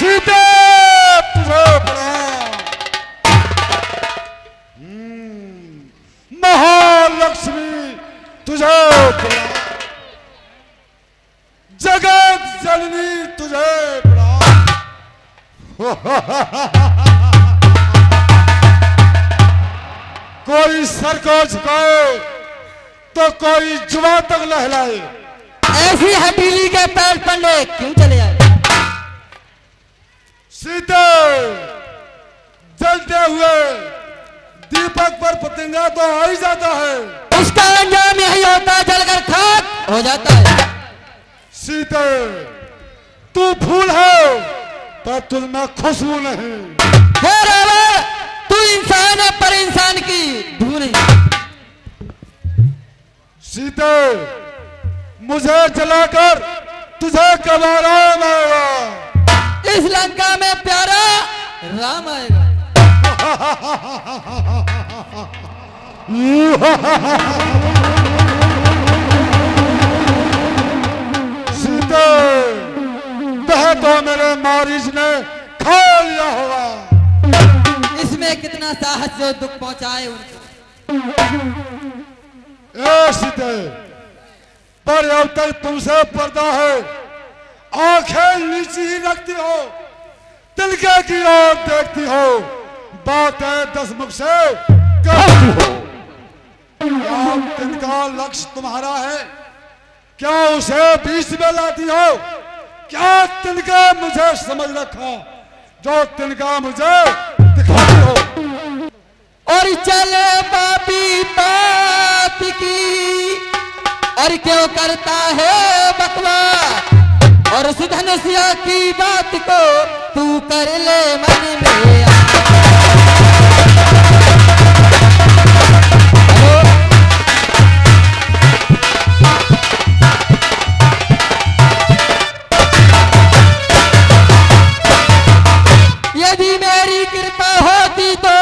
सीते तुझे प्रणाम। महालक्ष्मी तुझे प्रणाम। जगत जननी तुझे प्रणाम। कोई सर को झुकाए तो कोई जुबान तक लहलाए। ऐसी हथेली के पैर पड़े क्यों चले आए? सीते जलते हुए दीपक पर पतंगा तो आ ही जाता है। उसका अंजाम यही होता है, जलकर खाक हो जाता है। सीते तू फूल है पर तुझमें खुशबू नहीं। हे रावण, तू इंसान है पर इंसान की धू नहीं। सीते मुझे जलाकर तुझे कब आराम आएगा? इस लंका में प्यारा राम आएगा। सीते वह तो मेरे मारिच ने खा लिया होगा। इसमें कितना साहस जो दुख पहुंचाए उनको। ए सीते पर अब तक तुमसे पर्दा है। आंखें नीची ही रखती हो, तिनके की ओर देखती हो, बातें दस मुख से करती हो। क्या तिनका लक्ष्य तुम्हारा है? क्या उसे बीच में लाती हो? क्या तिनका मुझे समझ रखा जो तिनका मुझे दिखाती हो? और चले पापी बात की और क्यों करता है बकवास? और उस धनुषिया की बात को तू कर ले मन में। यदि मेरी कृपा होती तो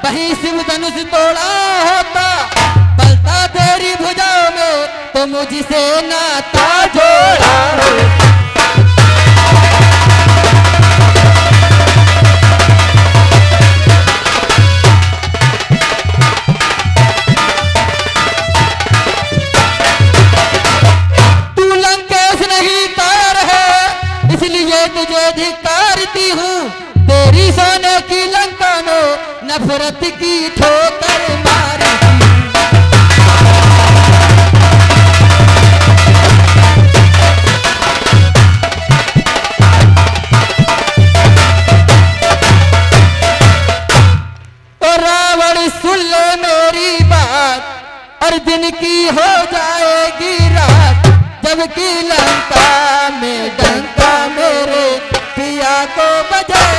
वहीं शिव धनुष तोड़ा होता। पलता तेरी भुजाओं में तो मुझसे नाता जोड़ा। तू लंकेश नहीं तार है इसलिए तुझे धिक्कारती हूँ। तेरी सोने की लंका में नफरत की ठोकर मारी। रावण सुन ले मेरी बात और दिन की हो जाएगी रात। जबकि लंका में डंका मेरे पिया को बजाए।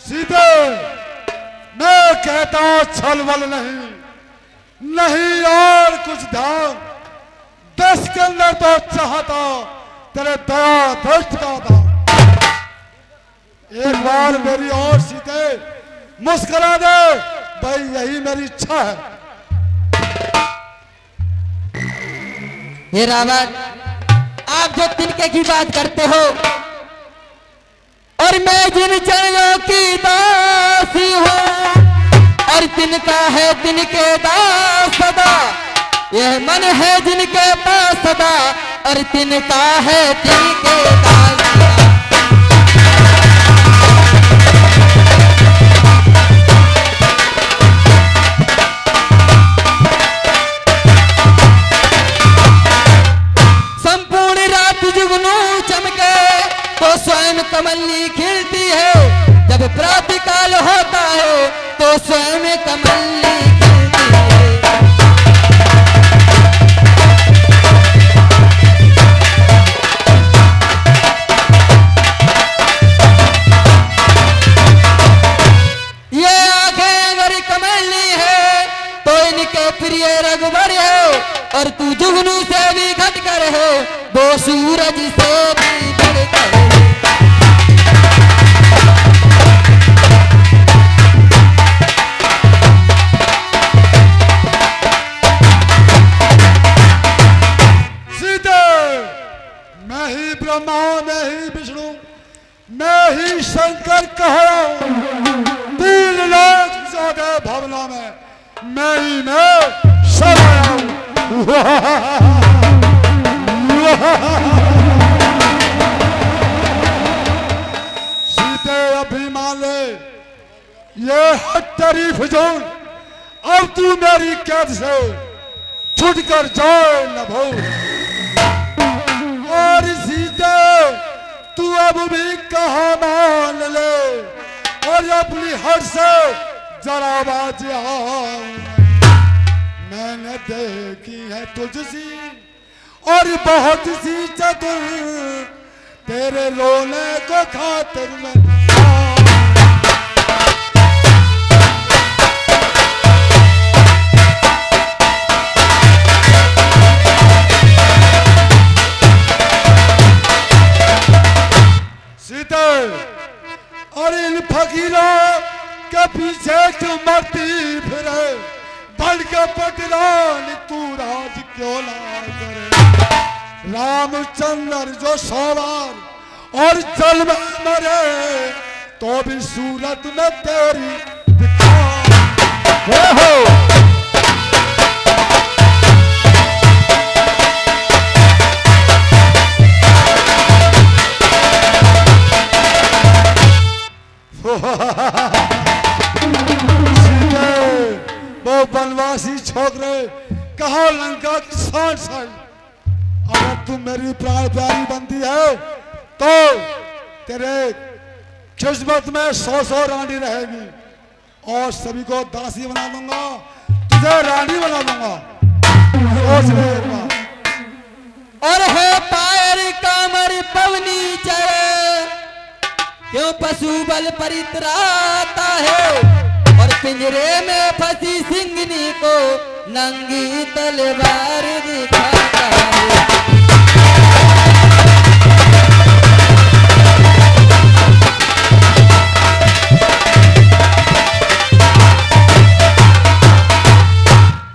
सीते मैं कहता हूं छलवल नहीं, नहीं और कुछ ध्यान। दस के अंदर तो चाहता तेरे दया दृष्ट का था। एक बार मेरी और सीते मुस्कुरा दे। भाई यही मेरी इच्छा है। हे रावण, आप जो तिनके की बात करते हो और मैं जिन चरणों की दासी हूँ और तिनका है तिनके दास सदा, यह मन है जिनके पास सदा और तिनका है तिनके दास सदा। संपूर्ण रात जुगनू चमके तो स्वयं कमली खिलती है, जब प्रातःकाल होता है तो स्वयं कमली खिलती है। ये आंखें अगर कमली है तो इनके प्रिय रघुवर है, और तू जुगनू से भी घटकर है, वो सूरज से भी बढ़कर है। मैं ही ब्रह्मा, मैं ही विष्णु, मैं ही शंकर कह रहा हूं। 3 लाख 14 भवनों में मैं ही मैं सब आया हूं। सीते अभिमान ले, ये है तेरी फिजूल। अब तू मेरी कैद से छूट कर जाए न भूल। और सीते तू अब भी कहा मान ले, और अपनी हट से जरा बाज आओ। मैंने देखी है तुझसी और बहुत सी चतुर, तेरे रोने को खातिर में सीते। और इन फकीरों के पीछे क्यों मरती फिरे, बन के पटरान तू राज क्यों ना करे। रामचंद्र जो सवार और जल में मरे, तो भी सूरत में तेरी दिखा। वो बनवासी छोकरे कहा लंका की 60 साल। अगर तू मेरी प्राण प्यारी बनती है तो तेरे किस्मत में 100 रानी रहेगी, और सभी को दासी बना दूंगा, तुझे रानी बना दूंगा। सोच ले एक बार। और है पायर कामर पवनी चढ़े, क्यों पशु बल परित्राता है, और पिंजरे में फंसी सिंगनी को नंगी तलवार दिखाता है।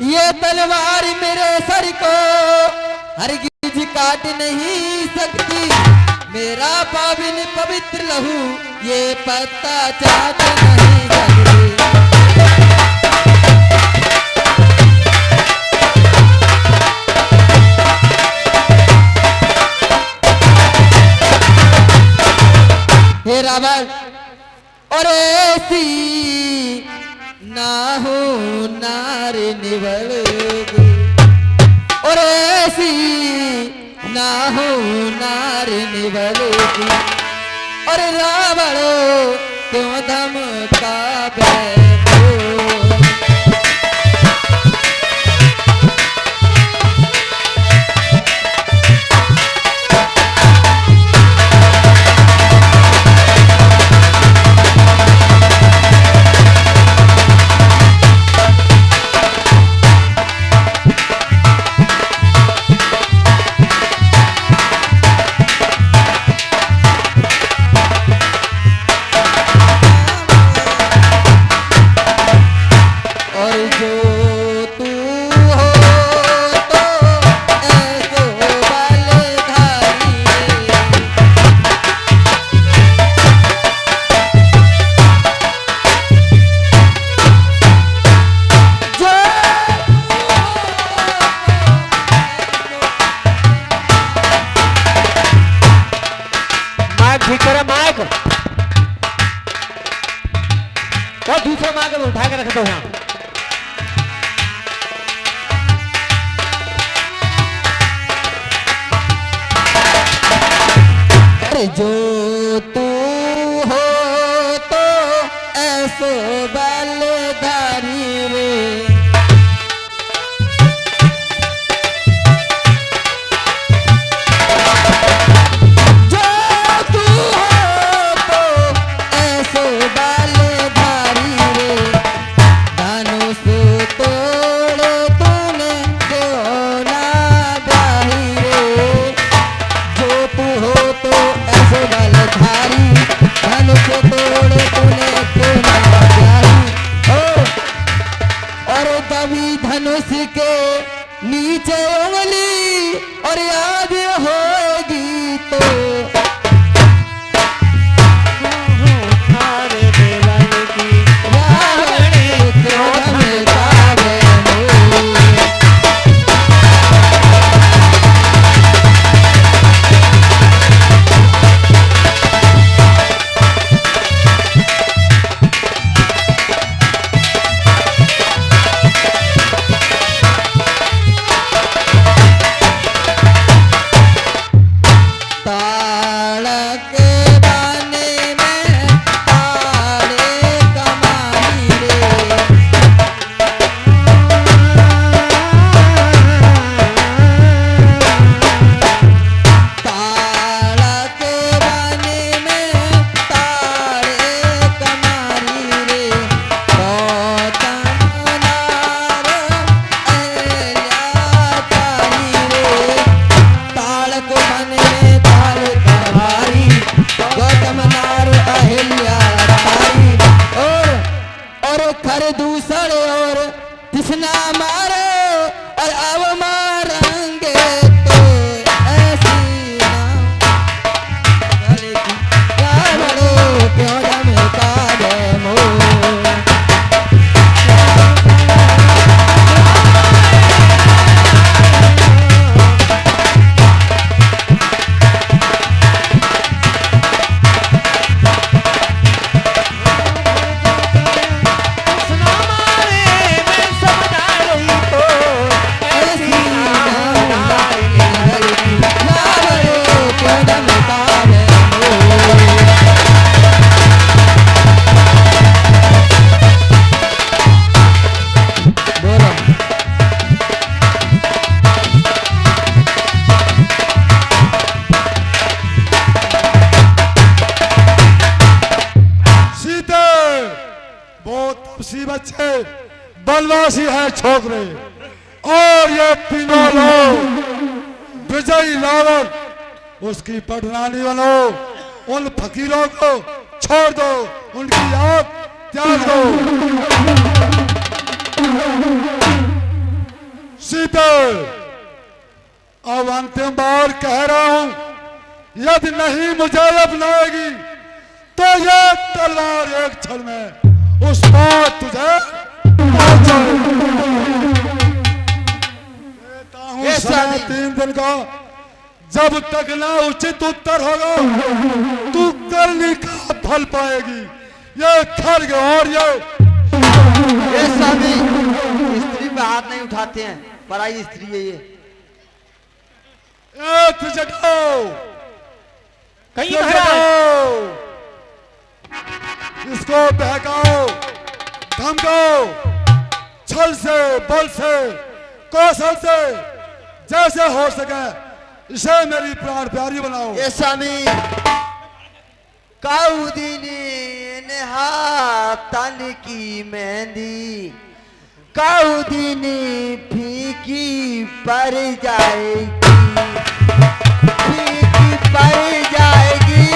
ये तलवार मेरे सर को हरगिज काट नहीं सकती, मेरा पाविन पवित्र लहू ये पत्ता चाट नहीं सकती। हे रावण, और ऐसी ना हो नार निवड़गी, और ऐसी ना हो नार निवड़गी, और रावण क्यों धमका बैठो। और दूसरा माँ को उठा के रख दो यहाँ। जो तू हो तो ऐसो बलधारी रे, जो तू हो तो ऐसो बलधारी रे, धनुष तोड़ तूने क्यों ना ब्याही रे, जो तू हो तो ऐसे बलधारी, धनुष तोड़ तूने क्यों ना ब्याही। और दबी धनुष के नीचे उंगली और याद होगी तो थारे देवल की रावण क्यों धमकावे मोर। ताड़ के बाने में ताड़े कमाई रे, ताड़ के बाने में ताड़े कमाई रे, गौतम नार अहल्याचारी रे, ताड़ को बने में ताड़ कमारी, गौतम नार अहल्याचारी। और खर दूसर और कृष्णा मारे और अब मारेंगे तो ऐसी रावणो क्यों धमकावे मोर। सुना मारे मैं समझा रही तो ऐसी रावणो क्यों धमकावे मोर। बोलो सीते बहुत तपसी बच्चे बनवासी है छोकरे, और ये तीनों लोग विजयी रावण उसकी पटरानी बनो। उन फकीरों को छोड़ दो, उनकी याद त्याग दो। सीते अब अंतिम बार कह रहा हूं, यदि नहीं मुझे अपनाएगी तो ये तलवार एक क्षण में उस पार तुझे पहुंच जाएगी। देता हूं ये समय शादी- 3 दिन का, जब तक ना उचित उत्तर होगा तू करनी का फल पाएगी। ये खर्ग और ये स्वामी स्त्री पे हाथ नहीं उठाते हैं, पराई स्त्री है ये। जगाओ कहीं ये महाराज जगाओ, इसको बहकाओ, धमकाओ, छल से, बल से, कौशल से, जैसे हो सके इसे मेरी प्राण प्यारी बनाओ। ये स्वामी काउदीनी ने हाथन की मेहंदी, काउदीनी फीकी पर जाएगी, फीकी पर जाएगी,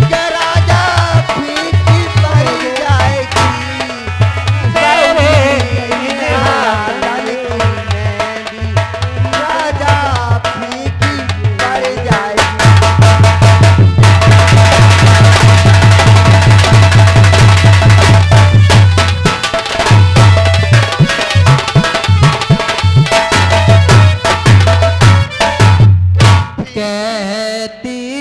ये राजा फीकी पर जाएगी। काउदीनी ने हाथन की मेहंदी, राजा फीकी पर जाएगी। कहती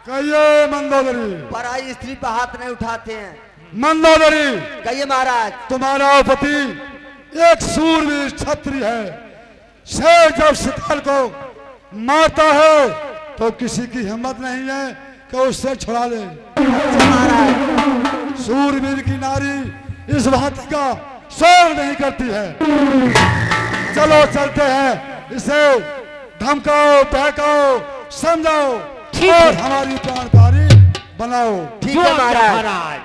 कहिए मंदोदरी। पराई स्त्री पर हाथ नहीं उठाते हैं। मंदोदरी, कहिए महाराज। तुम्हारा पति एक सूरवीर क्षत्रिय है। शेर जब शिकार को मारता है तो किसी की हिम्मत नहीं है कि उससे छुड़ा ले। महाराज सूरवीर की नारी इस भांति का शोर नहीं करती है। चलो चलते हैं, इसे धमकाओ, बहकाओ, समझाओ और हमारी प्राणकारी बनाओ। ठीक है महाराज। महाराज